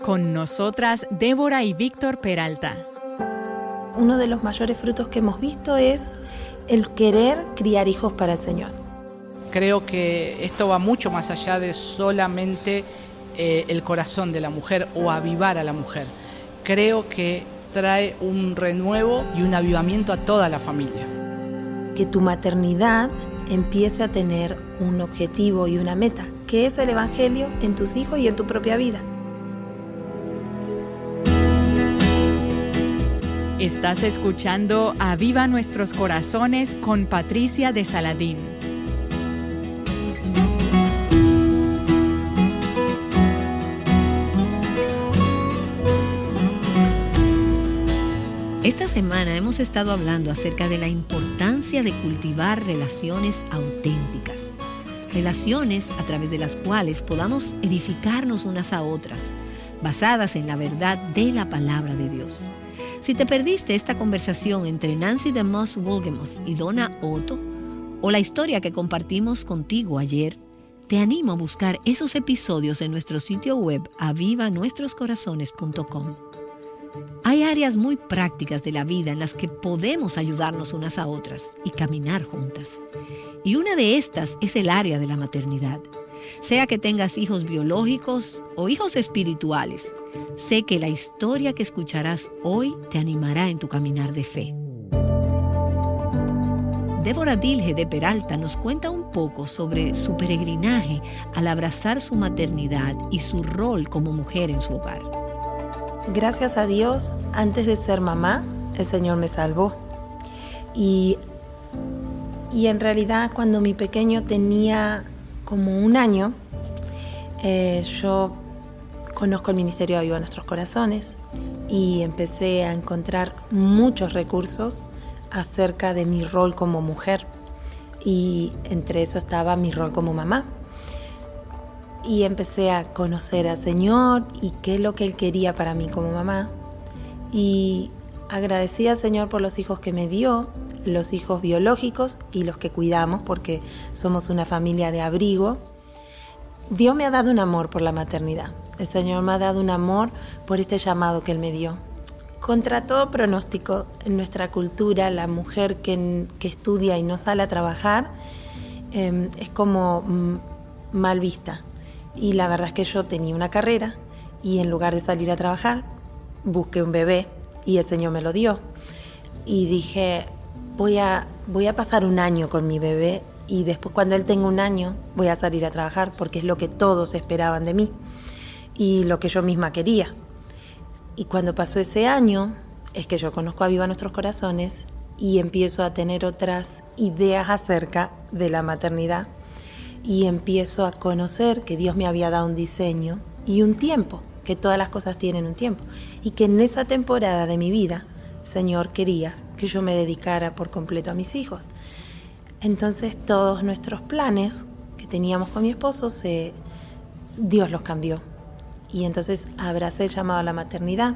Con nosotras, Débora y Víctor Peralta. Uno de los mayores frutos que hemos visto es el querer criar hijos para el Señor. Creo que esto va mucho más allá de solamente el corazón de la mujer o avivar a la mujer. Creo que trae un renuevo y un avivamiento a toda la familia. Que tu maternidad empiece a tener un objetivo y una meta, que es el Evangelio en tus hijos y en tu propia vida. Estás escuchando Aviva Nuestros Corazones con Patricia de Saladín. Esta semana hemos estado hablando acerca de la importancia de cultivar relaciones auténticas. Relaciones a través de las cuales podamos edificarnos unas a otras, basadas en la verdad de la palabra de Dios. Si te perdiste esta conversación entre Nancy DeMoss Wolgemuth y Donna Otto, o la historia que compartimos contigo ayer, te animo a buscar esos episodios en nuestro sitio web avivanuestroscorazones.com. Hay áreas muy prácticas de la vida en las que podemos ayudarnos unas a otras y caminar juntas. Y una de estas es el área de la maternidad. Sea que tengas hijos biológicos o hijos espirituales, sé que la historia que escucharás hoy te animará en tu caminar de fe. Débora Dilge de Peralta nos cuenta un poco sobre su peregrinaje al abrazar su maternidad y su rol como mujer en su hogar. Gracias a Dios, antes de ser mamá, el Señor me salvó. Y en realidad, cuando mi pequeño tenía como 1 año, yo conozco el Ministerio Aviva Nuestros Corazones y empecé a encontrar muchos recursos acerca de mi rol como mujer. Y entre eso estaba mi rol como mamá. Y empecé a conocer al Señor y qué es lo que Él quería para mí como mamá. Y agradecí al Señor por los hijos que me dio, los hijos biológicos y los que cuidamos, porque somos una familia de abrigo. Dios me ha dado un amor por la maternidad. El Señor me ha dado un amor por este llamado que Él me dio. Contra todo pronóstico, en nuestra cultura, la mujer que estudia y no sale a trabajar es como mal vista. Y la verdad es que yo tenía una carrera y en lugar de salir a trabajar, busqué un bebé y el Señor me lo dio. Y dije, voy a pasar 1 año con mi bebé y después cuando él tenga 1 año voy a salir a trabajar porque es lo que todos esperaban de mí y lo que yo misma quería. Y cuando pasó ese año es que yo conozco a Aviva Nuestros Corazones y empiezo a tener otras ideas acerca de la maternidad. Y empiezo a conocer que Dios me había dado un diseño y un tiempo, que todas las cosas tienen un tiempo. Y que en esa temporada de mi vida, el Señor quería que yo me dedicara por completo a mis hijos. Entonces todos nuestros planes que teníamos con mi esposo, Dios los cambió. Y entonces abracé el llamado a la maternidad.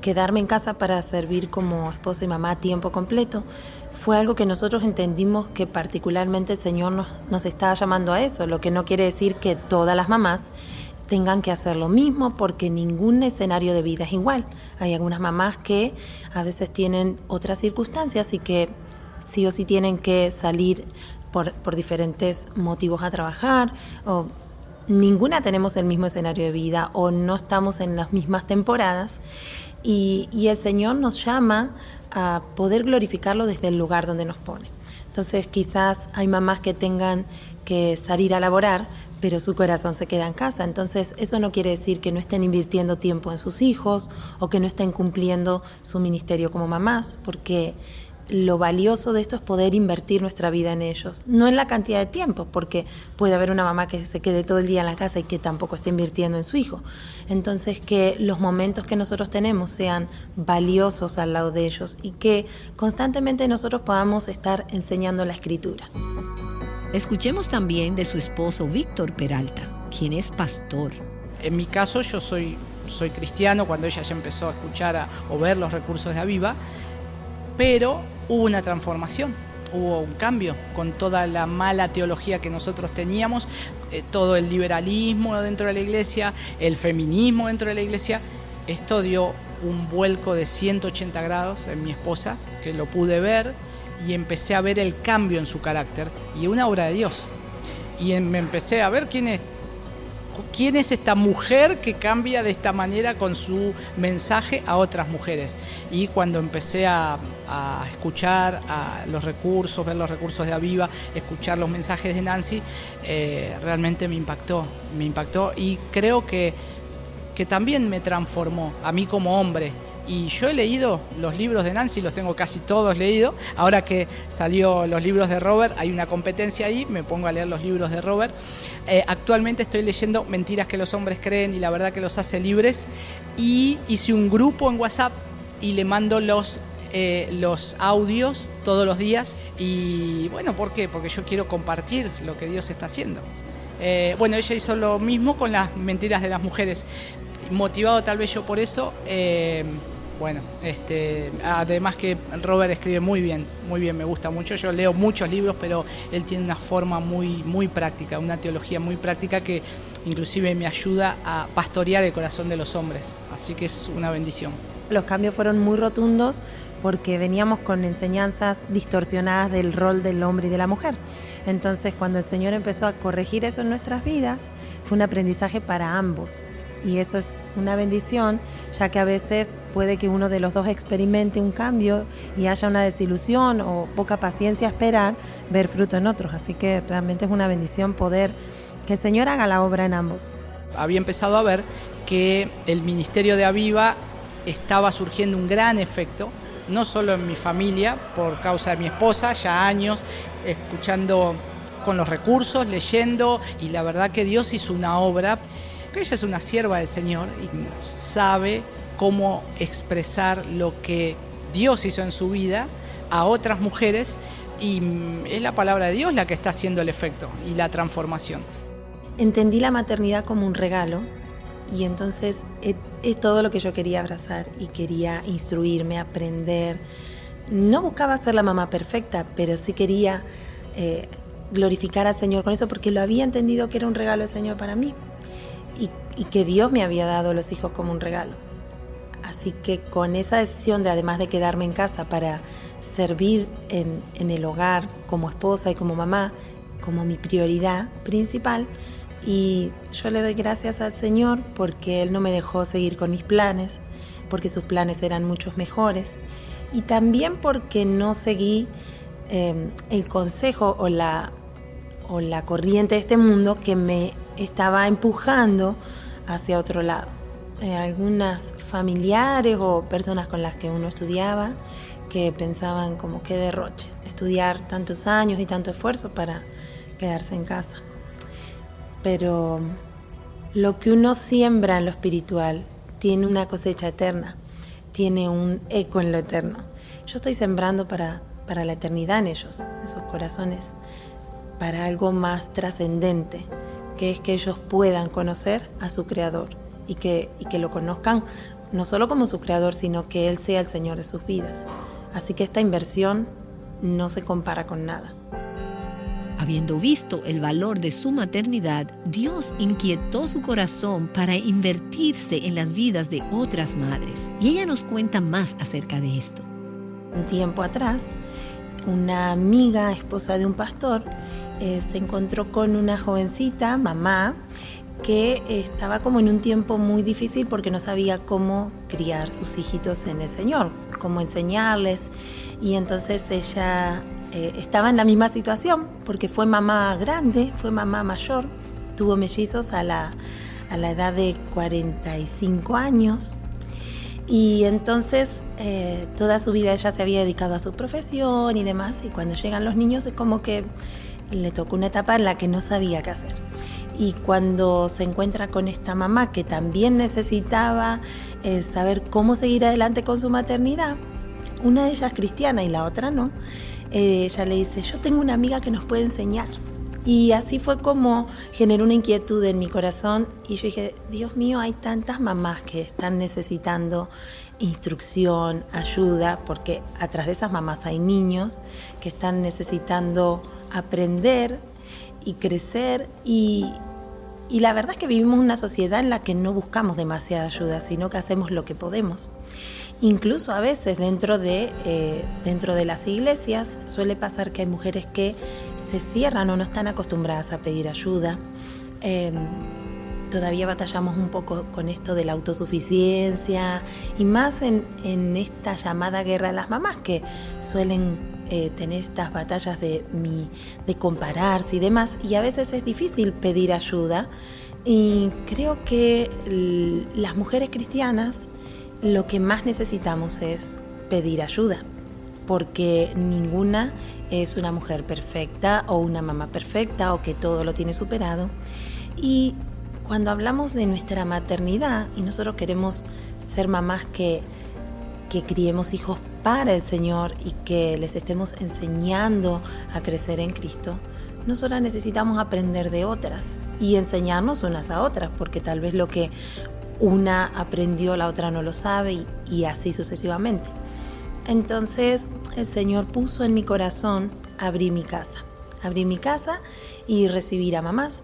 Quedarme en casa para servir como esposa y mamá a tiempo completo fue algo que nosotros entendimos que particularmente el Señor nos estaba llamando a eso, lo que no quiere decir que todas las mamás tengan que hacer lo mismo porque ningún escenario de vida es igual. Hay algunas mamás que a veces tienen otras circunstancias y que sí o sí tienen que salir por diferentes motivos a trabajar o ninguna tenemos el mismo escenario de vida o no estamos en las mismas temporadas. Y el Señor nos llama a poder glorificarlo desde el lugar donde nos pone. Entonces quizás hay mamás que tengan que salir a laborar, pero su corazón se queda en casa. Entonces eso no quiere decir que no estén invirtiendo tiempo en sus hijos o que no estén cumpliendo su ministerio como mamás, porque lo valioso de esto es poder invertir nuestra vida en ellos, no en la cantidad de tiempo, porque puede haber una mamá que se quede todo el día en la casa y que tampoco esté invirtiendo en su hijo. Entonces que los momentos que nosotros tenemos sean valiosos al lado de ellos y que constantemente nosotros podamos estar enseñando la Escritura. Escuchemos también de su esposo Víctor Peralta, quien es pastor. En mi caso yo soy cristiano cuando ella ya empezó a escuchar o ver los recursos de Aviva, pero hubo una transformación. hubo un cambio con toda la mala teología que nosotros teníamos, todo el liberalismo dentro de la iglesia, el feminismo dentro de la iglesia. Esto dio un vuelco de 180 grados en mi esposa, que lo pude ver, y empecé a ver el cambio en su carácter, y una obra de Dios. Y me empecé a ver quién es esta mujer que cambia de esta manera con su mensaje a otras mujeres. Y cuando empecé a escuchar los recursos, ver los recursos de Aviva, escuchar los mensajes de Nancy, realmente me impactó, y creo que también me transformó a mí como hombre. Y yo he leído los libros de Nancy, los tengo casi todos leídos. Ahora que salió los libros de Robert, hay una competencia ahí, me pongo a leer los libros de Robert. Actualmente estoy leyendo Mentiras que los hombres creen y la verdad que los hace libres. Y hice un grupo en WhatsApp y le mando los audios todos los días. Y bueno, ¿por qué? Porque yo quiero compartir lo que Dios está haciendo. Ella hizo lo mismo con las mentiras de las mujeres. Motivado tal vez yo por eso. Además que Robert escribe muy bien, me gusta mucho. Yo leo muchos libros, pero él tiene una forma muy, muy práctica, una teología muy práctica que inclusive me ayuda a pastorear el corazón de los hombres. Así que es una bendición. Los cambios fueron muy rotundos porque veníamos con enseñanzas distorsionadas del rol del hombre y de la mujer. Entonces, cuando el Señor empezó a corregir eso en nuestras vidas, fue un aprendizaje para ambos. Y eso es una bendición, ya que a veces puede que uno de los dos experimente un cambio y haya una desilusión o poca paciencia a esperar ver fruto en otros. Así que realmente es una bendición poder que el Señor haga la obra en ambos. Había empezado a ver que el ministerio de Aviva estaba surgiendo un gran efecto, no solo en mi familia, por causa de mi esposa, ya años escuchando con los recursos, leyendo, y la verdad que Dios hizo una obra. Ella es una sierva del Señor y sabe cómo expresar lo que Dios hizo en su vida a otras mujeres, y es la palabra de Dios la que está haciendo el efecto y la transformación. Entendí la maternidad como un regalo, y entonces es todo lo que yo quería abrazar y quería instruirme, aprender. No buscaba ser la mamá perfecta, pero sí quería glorificar al Señor con eso, porque lo había entendido que era un regalo del Señor para mí. Y que Dios me había dado los hijos como un regalo. Así que con esa decisión de, además de quedarme en casa para servir en el hogar como esposa y como mamá, como mi prioridad principal, y yo le doy gracias al Señor porque Él no me dejó seguir con mis planes, porque sus planes eran muchos mejores, y también porque no seguí el consejo o la corriente de este mundo que me estaba empujando hacia otro lado. Algunas familiares o personas con las que uno estudiaba que pensaban como qué derroche, estudiar tantos años y tanto esfuerzo para quedarse en casa. Pero lo que uno siembra en lo espiritual tiene una cosecha eterna, tiene un eco en lo eterno. Yo estoy sembrando para la eternidad en ellos, en sus corazones, para algo más trascendente, que es que ellos puedan conocer a su Creador y que lo conozcan no solo como su Creador, sino que Él sea el Señor de sus vidas. Así que esta inversión no se compara con nada. Habiendo visto el valor de su maternidad, Dios inquietó su corazón para invertirse en las vidas de otras madres. Y ella nos cuenta más acerca de esto. Un tiempo atrás, una amiga, esposa de un pastor, se encontró con una jovencita, mamá, que estaba como en un tiempo muy difícil porque no sabía cómo criar sus hijitos en el Señor, cómo enseñarles. Y entonces ella estaba en la misma situación porque fue mamá grande, fue mamá mayor, tuvo mellizos a la edad de 45 años. Y entonces toda su vida ella se había dedicado a su profesión y demás, y cuando llegan los niños es como que le tocó una etapa en la que no sabía qué hacer. Y cuando se encuentra con esta mamá que también necesitaba saber cómo seguir adelante con su maternidad, una de ellas cristiana y la otra no, ella le dice: yo tengo una amiga que nos puede enseñar. Y así fue como generó una inquietud en mi corazón y yo dije, Dios mío, hay tantas mamás que están necesitando instrucción, ayuda, porque atrás de esas mamás hay niños que están necesitando aprender y crecer y la verdad es que vivimos una sociedad en la que no buscamos demasiada ayuda, sino que hacemos lo que podemos. Incluso a veces dentro de las iglesias suele pasar que hay mujeres que se cierran o no están acostumbradas a pedir ayuda. Todavía batallamos un poco con esto de la autosuficiencia y más en esta llamada guerra de las mamás que suelen tener estas batallas de compararse y demás, y a veces es difícil pedir ayuda. Y creo que las mujeres cristianas lo que más necesitamos es pedir ayuda, porque ninguna es una mujer perfecta o una mamá perfecta o que todo lo tiene superado. Y cuando hablamos de nuestra maternidad y nosotros queremos ser mamás que criemos hijos para el Señor y que les estemos enseñando a crecer en Cristo, nosotras necesitamos aprender de otras y enseñarnos unas a otras, porque tal vez lo que una aprendió, la otra no lo sabe y así sucesivamente. Entonces el Señor puso en mi corazón abrir mi casa y recibir a mamás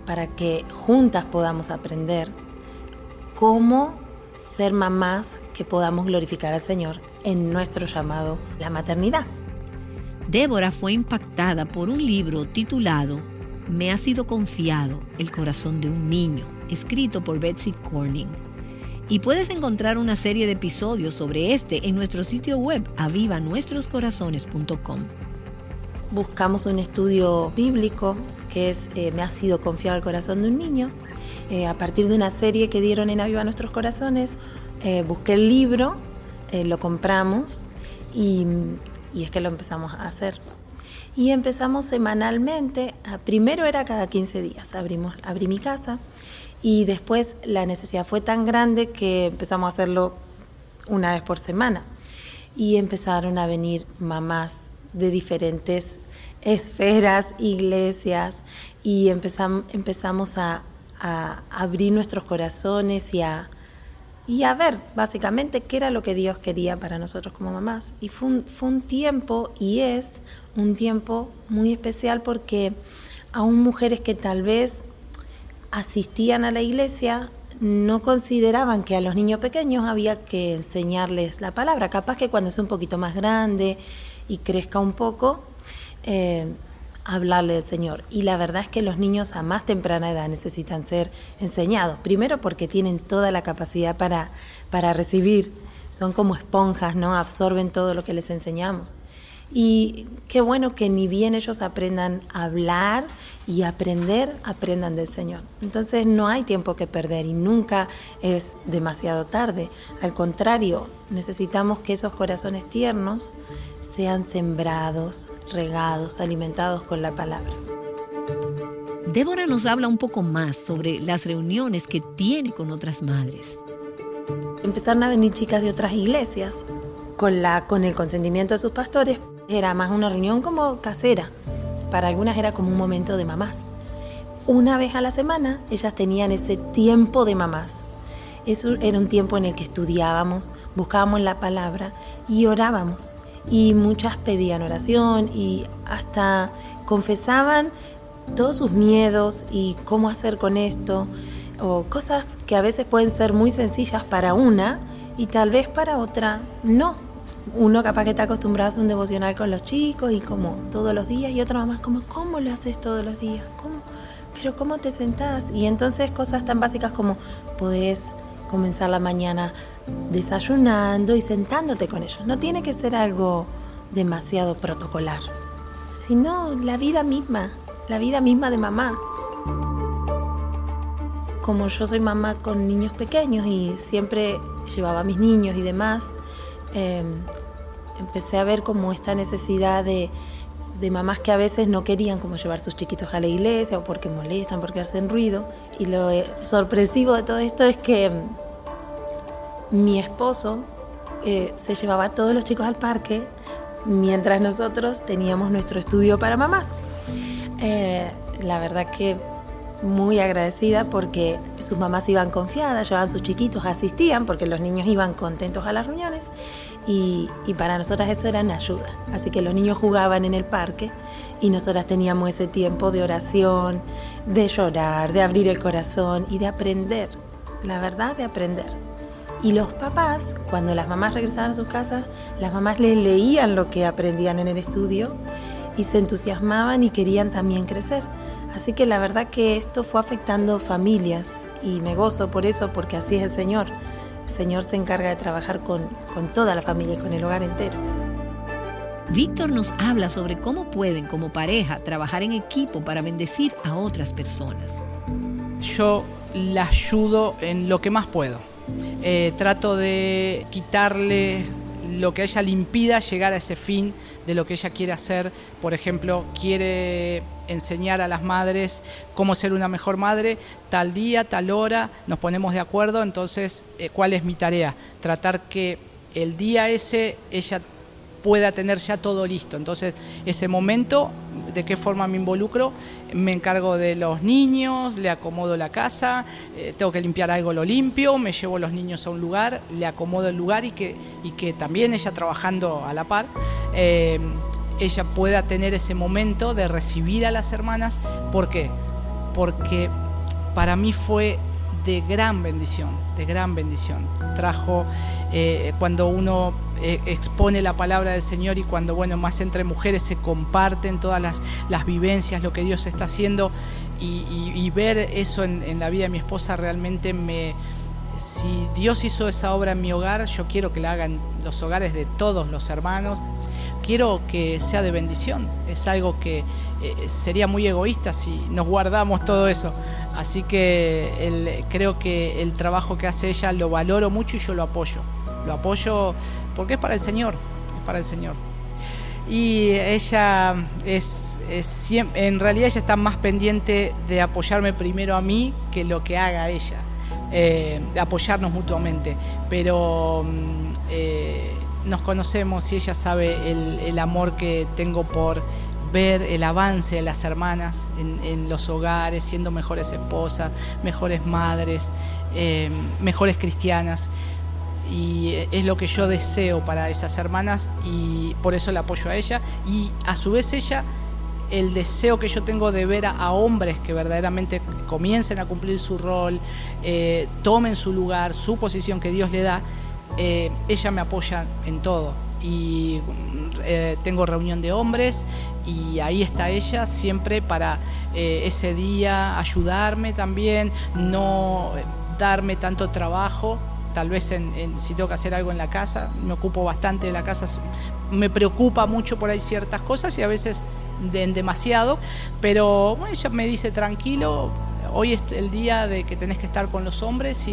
para que juntas podamos aprender cómo ser mamás que podamos glorificar al Señor en nuestro llamado, la maternidad. Débora fue impactada por un libro titulado Me ha sido confiado el corazón de un niño, escrito por Betsy Corning. Y puedes encontrar una serie de episodios sobre este en nuestro sitio web avivanuestroscorazones.com. Buscamos un estudio bíblico que es Me ha sido confiado el corazón de un niño. A partir de una serie que dieron en Aviva Nuestros Corazones, busqué el libro, lo compramos y es que lo empezamos a hacer. Y empezamos semanalmente, primero era cada 15 días, abrí mi casa y después la necesidad fue tan grande que empezamos a hacerlo una vez por semana. Y empezaron a venir mamás de diferentes esferas, iglesias, y empezamos a abrir nuestros corazones y a ver básicamente qué era lo que Dios quería para nosotros como mamás. Y fue un tiempo y es un tiempo muy especial porque aún mujeres que tal vez asistían a la iglesia no consideraban que a los niños pequeños había que enseñarles la palabra. Capaz que cuando sea un poquito más grande y crezca un poco, hablarle del Señor. Y la verdad es que los niños a más temprana edad necesitan ser enseñados. Primero porque tienen toda la capacidad para recibir. Son como esponjas, ¿no? Absorben todo lo que les enseñamos. Y qué bueno que ni bien ellos aprendan a hablar y aprendan del Señor. Entonces no hay tiempo que perder y nunca es demasiado tarde. Al contrario, necesitamos que esos corazones tiernos sean sembrados, regados, alimentados con la palabra. Débora nos habla un poco más sobre las reuniones que tiene con otras madres. Empezaron a venir chicas de otras iglesias con el consentimiento de sus pastores. Era más una reunión como casera. Para algunas era como un momento de mamás. Una vez a la semana ellas tenían ese tiempo de mamás. Eso era un tiempo en el que estudiábamos, buscábamos la palabra y orábamos. Y muchas pedían oración y hasta confesaban todos sus miedos y cómo hacer con esto, o cosas que a veces pueden ser muy sencillas para una y tal vez para otra no. Uno capaz que está acostumbrado a hacer un devocional con los chicos y como todos los días, y otra mamá como, ¿cómo lo haces todos los días? ¿Pero cómo te sentás? Y entonces cosas tan básicas como podés comenzar la mañana desayunando y sentándote con ellos. No tiene que ser algo demasiado protocolar, sino la vida misma de mamá. Como yo soy mamá con niños pequeños y siempre llevaba a mis niños y demás, empecé a ver como esta necesidad de mamás que a veces no querían como llevar sus chiquitos a la iglesia o porque molestan, porque hacen ruido. Y lo sorpresivo de todo esto es que mi esposo se llevaba a todos los chicos al parque mientras nosotros teníamos nuestro estudio para mamás. la verdad que muy agradecida porque sus mamás iban confiadas, llevaban sus chiquitos, asistían porque los niños iban contentos a las reuniones y para nosotras eso era una ayuda. Así que los niños jugaban en el parque y nosotras teníamos ese tiempo de oración, de llorar, de abrir el corazón y de aprender, la verdad, de aprender. Y los papás, cuando las mamás regresaban a sus casas, las mamás les leían lo que aprendían en el estudio y se entusiasmaban y querían también crecer. Así que la verdad que esto fue afectando familias y me gozo por eso, porque así es el Señor. El Señor se encarga de trabajar con toda la familia y con el hogar entero. Víctor nos habla sobre cómo pueden, como pareja, trabajar en equipo para bendecir a otras personas. Yo la ayudo en lo que más puedo. Trato de quitarle lo que a ella le impida llegar a ese fin de lo que ella quiere hacer. Por ejemplo, quiere enseñar a las madres cómo ser una mejor madre. Tal día, tal hora, nos ponemos de acuerdo. Entonces, ¿cuál es mi tarea? Tratar que el día ese ella pueda tener ya todo listo. Entonces, ese momento, ¿de qué forma me involucro? Me encargo de los niños, le acomodo la casa, tengo que limpiar algo, lo limpio, me llevo los niños a un lugar, le acomodo el lugar y que también ella trabajando a la par, ella pueda tener ese momento de recibir a las hermanas. ¿Por qué? Porque para mí fue de gran bendición, de gran bendición. Trajo, cuando uno expone la palabra del Señor y cuando, bueno, más entre mujeres se comparten todas las vivencias, lo que Dios está haciendo y ver eso en la vida de mi esposa realmente si Dios hizo esa obra en mi hogar, yo quiero que la hagan los hogares de todos los hermanos. Quiero que sea de bendición. Es algo que sería muy egoísta si nos guardamos todo eso. Así que creo que el trabajo que hace ella lo valoro mucho y yo lo apoyo. Lo apoyo porque es para el Señor, es para el Señor. Y ella en realidad ella está más pendiente de apoyarme primero a mí que lo que haga ella. De apoyarnos mutuamente. Pero nos conocemos y ella sabe el amor que tengo por ver el avance de las hermanas en los hogares, siendo mejores esposas, mejores madres, mejores cristianas. Y es lo que yo deseo para esas hermanas y por eso la apoyo a ella. Y a su vez ella, el deseo que yo tengo de ver a hombres que verdaderamente comiencen a cumplir su rol, tomen su lugar, su posición que Dios le da, ella me apoya en todo. Y tengo reunión de hombres y ahí está ella siempre para ese día ayudarme también, no darme tanto trabajo. Tal vez si tengo que hacer algo en la casa, me ocupo bastante de la casa, me preocupa mucho por ahí ciertas cosas y a veces en demasiado, pero bueno, ella me dice tranquilo, hoy es el día de que tenés que estar con los hombres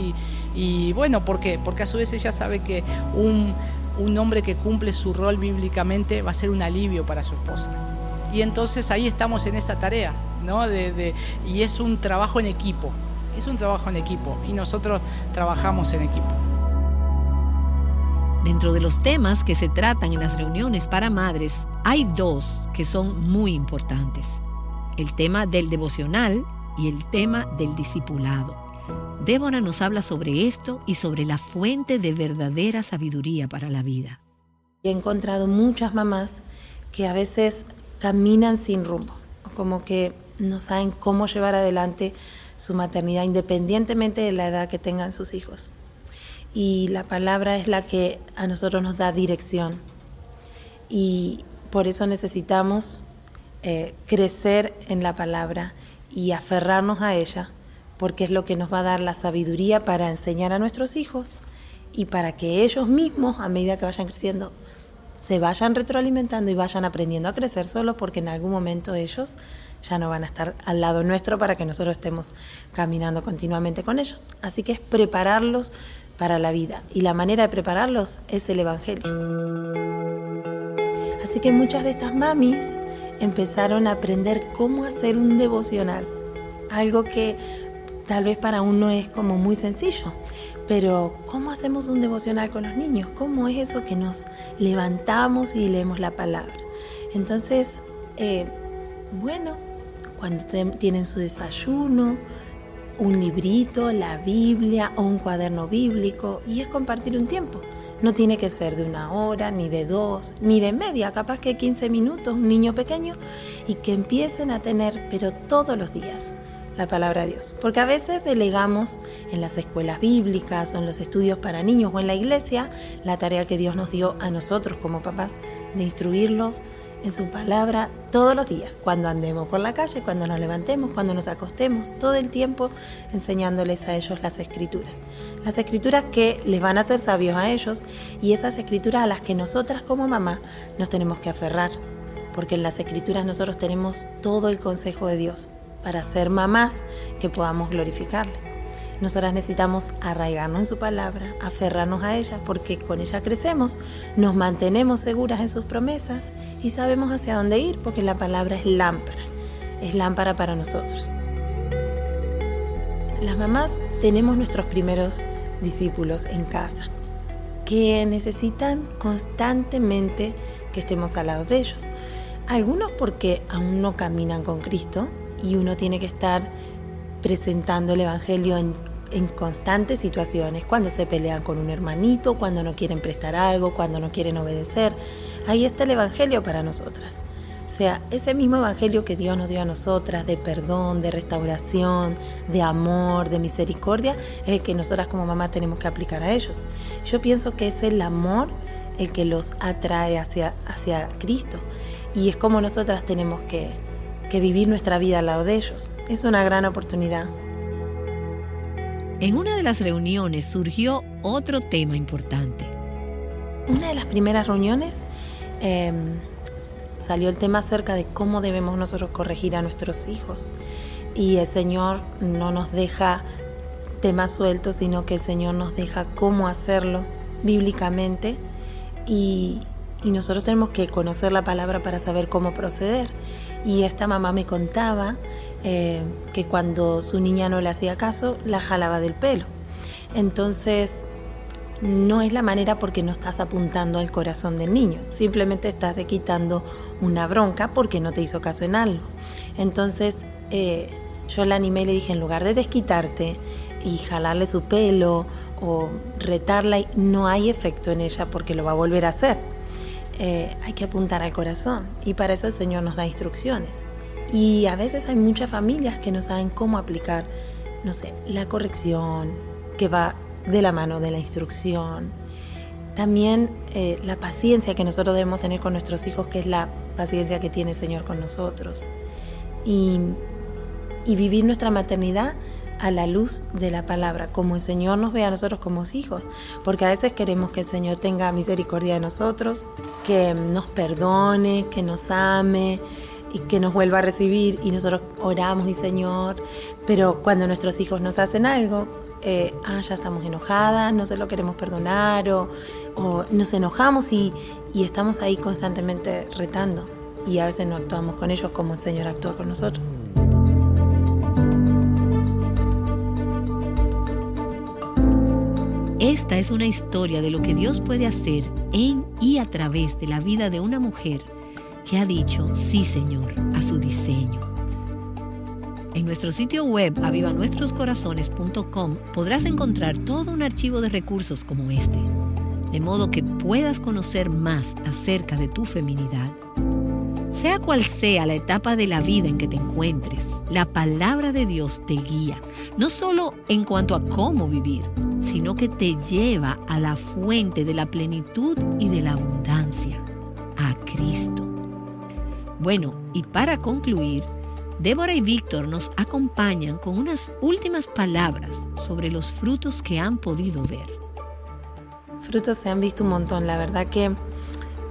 y bueno, ¿por qué? Porque a su vez ella sabe que un hombre que cumple su rol bíblicamente va a ser un alivio para su esposa. Y entonces ahí estamos en esa tarea, ¿no? Y es un trabajo en equipo. Es un trabajo en equipo y nosotros trabajamos en equipo. Dentro de los temas que se tratan en las reuniones para madres, hay dos que son muy importantes: el tema del devocional y el tema del discipulado. Débora nos habla sobre esto y sobre la fuente de verdadera sabiduría para la vida. He encontrado muchas mamás que a veces caminan sin rumbo, como que no saben cómo llevar adelante su maternidad independientemente de la edad que tengan sus hijos. Y la palabra es la que a nosotros nos da dirección. Y por eso necesitamos crecer en la palabra y aferrarnos a ella, porque es lo que nos va a dar la sabiduría para enseñar a nuestros hijos y para que ellos mismos, a medida que vayan creciendo, se vayan retroalimentando y vayan aprendiendo a crecer solos, porque en algún momento ellos ya no van a estar al lado nuestro para que nosotros estemos caminando continuamente con ellos. Así que es prepararlos para la vida. Y la manera de prepararlos es el Evangelio. Así que muchas de estas mamis empezaron a aprender cómo hacer un devocional. Algo que tal vez para uno es como muy sencillo. Pero ¿cómo hacemos un devocional con los niños? ¿Cómo es eso que nos levantamos y leemos la palabra? Entonces, cuando tienen su desayuno, un librito, la Biblia o un cuaderno bíblico, y es compartir un tiempo. No tiene que ser de 1 hora, ni de 2, ni de media, capaz que 15 minutos, un niño pequeño, y que empiecen a tener, pero todos los días, la palabra de Dios. Porque a veces delegamos en las escuelas bíblicas o en los estudios para niños o en la iglesia la tarea que Dios nos dio a nosotros como papás de instruirlos en su palabra todos los días, cuando andemos por la calle, cuando nos levantemos, cuando nos acostemos, todo el tiempo enseñándoles a ellos las escrituras. Las escrituras que les van a hacer sabios a ellos, y esas escrituras a las que nosotras como mamá nos tenemos que aferrar, porque en las escrituras nosotros tenemos todo el consejo de Dios para ser mamás que podamos glorificarle. Nosotras necesitamos arraigarnos en su palabra, aferrarnos a ella, porque con ella crecemos, nos mantenemos seguras en sus promesas y sabemos hacia dónde ir, porque la palabra es lámpara para nosotros. Las mamás tenemos nuestros primeros discípulos en casa, que necesitan constantemente que estemos al lado de ellos. Algunos porque aún no caminan con Cristo y uno tiene que estar presentando el Evangelio en constantes situaciones, cuando se pelean con un hermanito, cuando no quieren prestar algo, cuando no quieren obedecer. Ahí está el Evangelio para nosotras. O sea, ese mismo Evangelio que Dios nos dio a nosotras, de perdón, de restauración, de amor, de misericordia, es el que nosotras como mamá tenemos que aplicar a ellos. Yo pienso que es el amor el que los atrae hacia Cristo. Y es como nosotras tenemos que vivir nuestra vida al lado de ellos. Es una gran oportunidad. En una de las reuniones surgió otro tema importante. Una de las primeras reuniones salió el tema acerca de cómo debemos nosotros corregir a nuestros hijos. Y el Señor no nos deja temas sueltos, sino que el Señor nos deja cómo hacerlo bíblicamente. Y nosotros tenemos que conocer la palabra para saber cómo proceder. Y esta mamá me contaba que cuando su niña no le hacía caso, la jalaba del pelo. Entonces, no es la manera, porque no estás apuntando al corazón del niño. Simplemente estás quitando una bronca porque no te hizo caso en algo. Entonces, yo la animé y le dije, en lugar de desquitarte y jalarle su pelo o retarla, no hay efecto en ella porque lo va a volver a hacer. Hay que apuntar al corazón, y para eso el Señor nos da instrucciones. Y a veces hay muchas familias que no saben cómo aplicar, la corrección que va de la mano de la instrucción. También la paciencia que nosotros debemos tener con nuestros hijos, que es la paciencia que tiene el Señor con nosotros. Y vivir nuestra maternidad a la luz de la palabra, como el Señor nos ve a nosotros como hijos, porque a veces queremos que el Señor tenga misericordia de nosotros, que nos perdone, que nos ame y que nos vuelva a recibir, y nosotros oramos y Señor, pero cuando nuestros hijos nos hacen algo, ya estamos enojadas, no se lo queremos perdonar, o nos enojamos y estamos ahí constantemente retando, y a veces no actuamos con ellos como el Señor actúa con nosotros. Esta es una historia de lo que Dios puede hacer en y a través de la vida de una mujer que ha dicho sí, Señor, a su diseño. En nuestro sitio web avivanuestroscorazones.com podrás encontrar todo un archivo de recursos como este, de modo que puedas conocer más acerca de tu feminidad. Sea cual sea la etapa de la vida en que te encuentres, la palabra de Dios te guía, no solo en cuanto a cómo vivir, sino que te lleva a la fuente de la plenitud y de la abundancia, a Cristo. Bueno, y para concluir, Débora y Víctor nos acompañan con unas últimas palabras sobre los frutos que han podido ver. Frutos se han visto un montón, la verdad que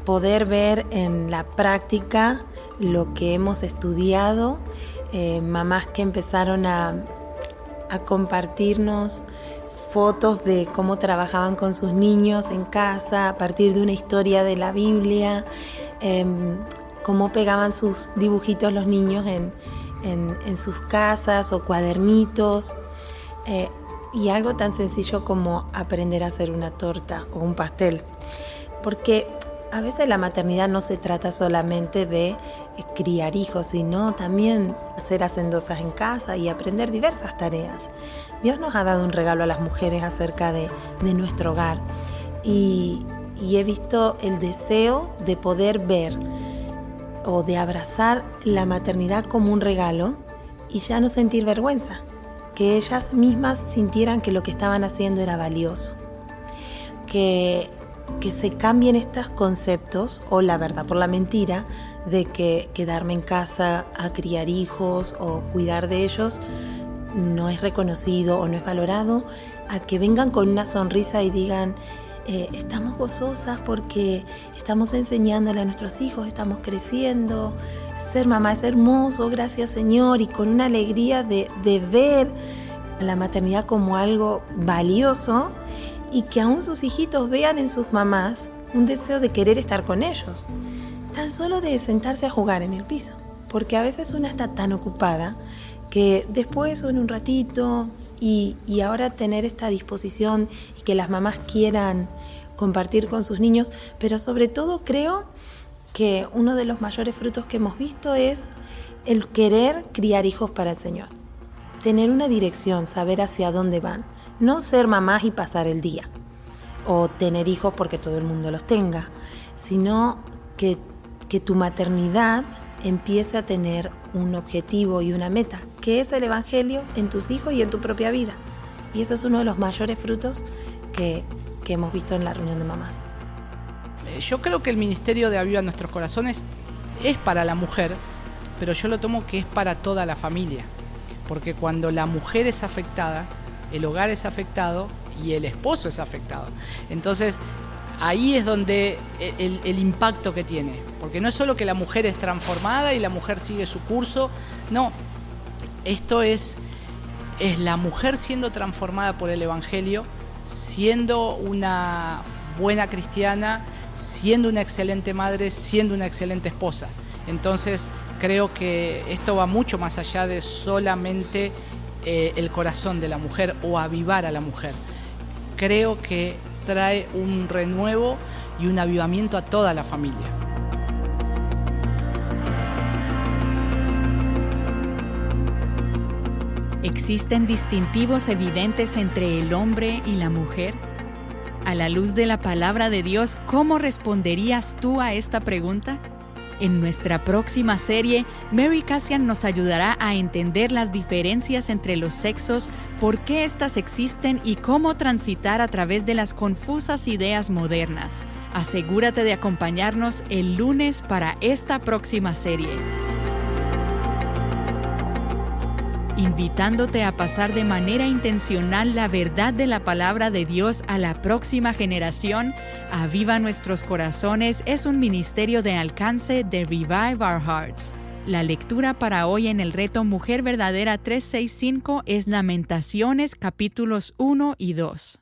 poder ver en la práctica lo que hemos estudiado, mamás que empezaron a compartirnos fotos de cómo trabajaban con sus niños en casa a partir de una historia de la Biblia, cómo pegaban sus dibujitos los niños en sus casas o cuadernitos, y algo tan sencillo como aprender a hacer una torta o un pastel, porque a veces la maternidad no se trata solamente de criar hijos, sino también ser hacendosas en casa y aprender diversas tareas. Dios nos ha dado un regalo a las mujeres acerca de nuestro hogar y he visto el deseo de poder ver o de abrazar la maternidad como un regalo y ya no sentir vergüenza, que ellas mismas sintieran que lo que estaban haciendo era valioso, que se cambien estos conceptos o la verdad por la mentira de que quedarme en casa a criar hijos o cuidar de ellos no es reconocido o no es valorado, a que vengan con una sonrisa y digan estamos gozosas porque estamos enseñándole a nuestros hijos, estamos creciendo, ser mamá es hermoso, gracias Señor, y con una alegría de ver la maternidad como algo valioso y que aún sus hijitos vean en sus mamás un deseo de querer estar con ellos, tan solo de sentarse a jugar en el piso, porque a veces una está tan ocupada que después o en un ratito y ahora tener esta disposición y que las mamás quieran compartir con sus niños, pero sobre todo creo que uno de los mayores frutos que hemos visto es el querer criar hijos para el Señor, tener una dirección, saber hacia dónde van, no ser mamás y pasar el día o tener hijos porque todo el mundo los tenga, sino que tu maternidad empiece a tener un objetivo y una meta, que es el Evangelio en tus hijos y en tu propia vida. Y eso es uno de los mayores frutos que hemos visto en la reunión de mamás. Yo creo que el ministerio de Aviva Nuestros Corazones es para la mujer, pero yo lo tomo que es para toda la familia, porque cuando la mujer es afectada, el hogar es afectado y el esposo es afectado. Entonces, ahí es donde el impacto que tiene, porque no es solo que la mujer es transformada y la mujer sigue su curso, no, esto es la mujer siendo transformada por el Evangelio, siendo una buena cristiana, siendo una excelente madre, siendo una excelente esposa. Entonces, creo que esto va mucho más allá de solamente el corazón de la mujer o avivar a la mujer. Creo que trae un renuevo y un avivamiento a toda la familia. ¿Existen distintivos evidentes entre el hombre y la mujer? A la luz de la palabra de Dios, ¿cómo responderías tú a esta pregunta? En nuestra próxima serie, Mary Cassian nos ayudará a entender las diferencias entre los sexos, por qué éstas existen y cómo transitar a través de las confusas ideas modernas. Asegúrate de acompañarnos el lunes para esta próxima serie. Invitándote a pasar de manera intencional la verdad de la palabra de Dios a la próxima generación, Aviva Nuestros Corazones es un ministerio de alcance de Revive Our Hearts. La lectura para hoy en el reto Mujer Verdadera 365 es Lamentaciones capítulos 1 y 2.